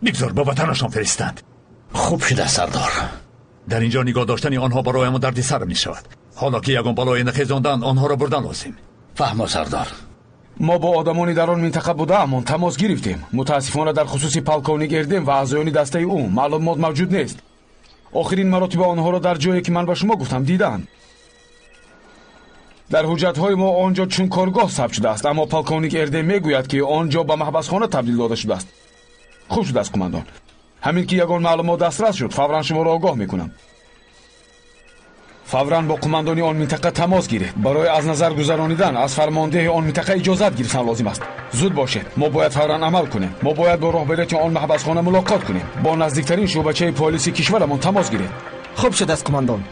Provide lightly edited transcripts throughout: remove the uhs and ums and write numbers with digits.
بگذار با وطنشان فرستند. خوب شده سردار. در اینجا نگاه داشتن آنها برای ما دردی سر می شود. حالا که یگان بالای نخیزاندن آنها را بردن لازم. فهم سردار. ما با آدمانی در آن منطقه بوده‌امان تماس گرفتیم. متاسفانه در خصوص پالکونیک اردم و اعضایان دسته او معلومات موجود نیست. آخرین مراتب آنها را در جایی که من به شما گفتم دیدند. در حجت‌های ما آنجا چون کارگاه ثبت شده است، اما پالکونیک اردم میگوید که آنجا به محبسخانه تبدیل داده شده است. خوب شده است قماندان. همین که یگان معلومات دسترس شد فوراً شما را آگاه میکنم. فوراً با قماندانی آن منطقه تماس گیرید. برای از نظر گذرانیدن از فرمانده آن منطقه اجازت گرفتن لازم است. زود باشید. ما باید فوراً عمل کنیم. ما باید با راهبریت آن محبسخانه ملاقات کنیم. با نزدیکترین شعبچه پلیس کشورمان تماس گیرید. خوب شده است قماندان.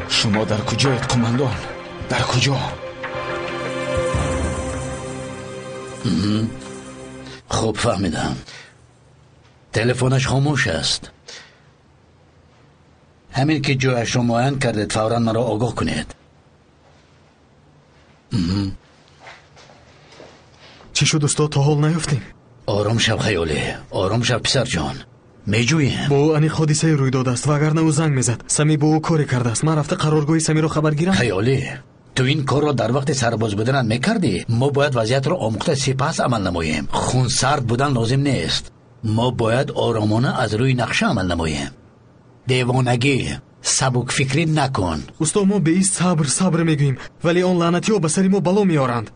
شما در کجایید قماندان؟ در کجا؟ خوب فهمیدم. تلفنش خاموش است. همین که جایش رو معاین کردید فوراً مرا آگاه کنید. چی شد استاد؟ تا حال نیفتیم؟ آرام شب خیالی. آرام شب پسر جان. میجوییم. با او انیق حادثه روی داده است. وگرنه او زنگ میزد. سمی با او کاری کرده است. من رفته قرارگاه سمی رو خبر گیرم. خیالی تو این کار را در وقت سرباز بودن میکردی. ما باید وضعیت را آموخته سپس عمل نماییم. خون سرد بودن لازم نیست. ما باید آرامانه از روی نقشه عمل نماییم. دیوانگی سبک فکری نکن. استاد ما به این صبر میگوییم، ولی آن لعنتی ها به سر ما بلا میارند.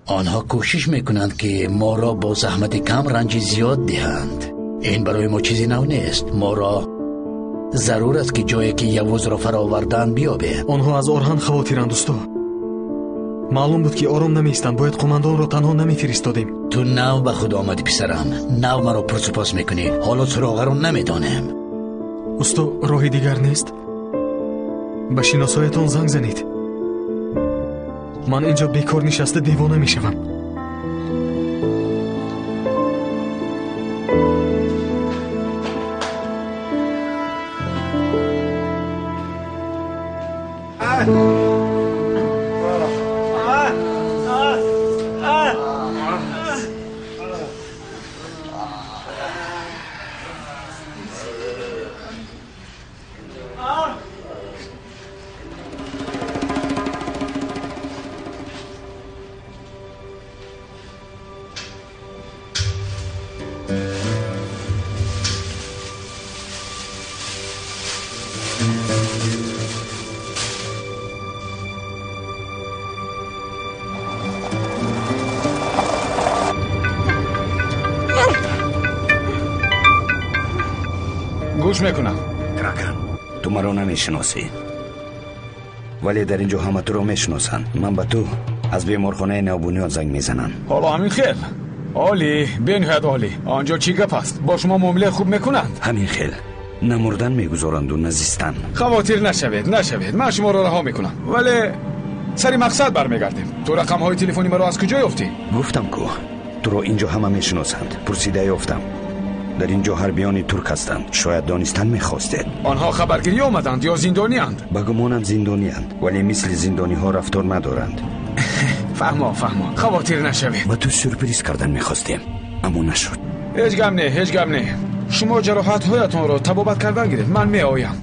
آنها کوشش میکنند که ما را با زحمت کم رنج زیاد دهند. این برای ما چیزی نو نیست. ما را ضرور است که جایی که یوز را فراوردن بیابیم. آنها از آرهن خواتیرند استاد. معلوم بود که آرام نمیستند. باید قماندان را تنها نمیفرستادیم. تو نو به خود آمدی پسرم. نو مرا پرسپاس میکنی. حالا سراغ را نمیدانیم. استاد راهی دیگر نیست؟ به شناسایتان زنگ زنید. من اینجا بیکار نشسته دیوانه میشوم. گوش میکنم. ترکن تو مرا نمیشناسی، ولی در اینجا همه تو رو میشناسن. من به تو از بیمارخانه نوبنیاد زنگ میزنم. حالا همین خیل عالی، بنهایت عالی. آنجا چی گپ است؟ با شما معامله خوب میکنند؟ همین خیل نمردن میگذارند و نزیستن. خواطر نشوید. من شما را رها میکنم، ولی سری مقصد برمیگردیم. تو رقم های تلفنی مرا از کجا یافتی؟ گفتم کو تو رو اینجا همه میشناسند. پرسیده یافتم. در اینجا حربیان ترک هستند. شاید دانستن میخواستید. آنها خبرگیری آمدند یا زندانی اند؟ بگمانم زندانی اند، ولی مثل زندانی ها رفتار ندارند. فهمم. خواطر نشوید. و تو سورپریز کردن میخواستیم اما نشد. هیچ گم نه. شما جراحت هایتان را تبابت کردن گیرید. من می آیم.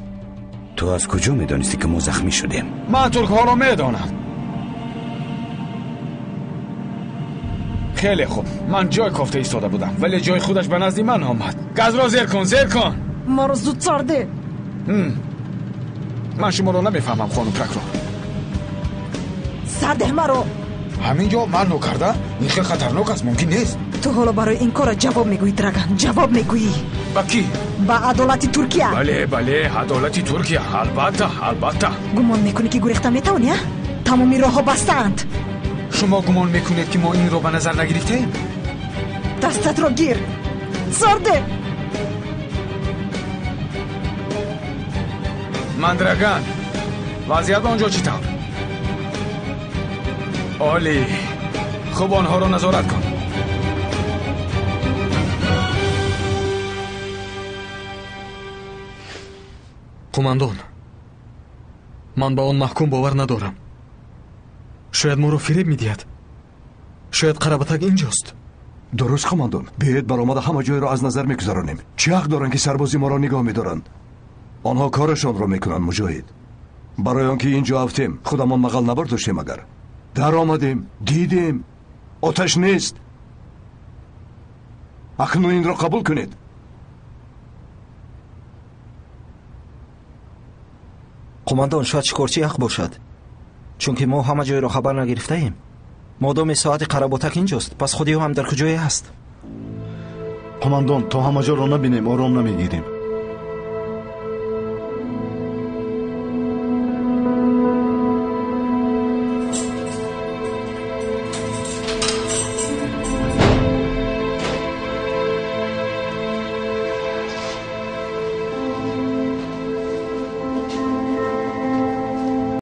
تو از کجا میدانستی که ما زخمی شدیم؟ من ترک ها را میدانم. خیلی خوب. من جای کافته ایستاده بودم، ولی جای خودش به نزدی من آمد. گاز را زیر کن. ما را زود سارده. من شما را نمیفهمم خانم پرکرو. سرده مرا. همینجا من نکرده؟ این خیلی خطرناک است. ممکن نیست. تو حالا برای این کار جواب میگویی درگان. جواب میگویی. با کی؟ با عدالت ترکیه. بله عدالت ترکیه. البته. گمان میکنی که گریخته میتونی؟ تمامی راه ها بستند. شما گمان میکنید که ما این رو به نظر نگرفتیم؟ دستت رو گیر. سرده. مندرگان، وضعیت آنجا چی طور؟ عالی. خوب آنها رو نظارت کن. قماندان، من به آن محکوم باور ندارم. шояд моро фиреб медиҳад. шояд қарабатак инҷост. дуруст қомандон, биёед баромада ҳама ҷойро аз назар мегузаронем. чӣ ҳақ доранд ки сарбози моро нигоҳ медоранд? онҳо корашонро мекунанд. муҷоҳид, барои он ки ин ҷо афтем, худамон мағал набардоштем. агар дар омадем, дидем оташ нест. акнун инро қабул кунед. қомандон, шояд шикорчӣ ҳақ бошад, чунки мо ҳама ҷойро хабар нагирифтаем. модоми соати қаработак инҷост, пас худи ӯ ҳам дар куҷое ҳаст? қомандон, то ҳама ҷоро набинем ором намегирем.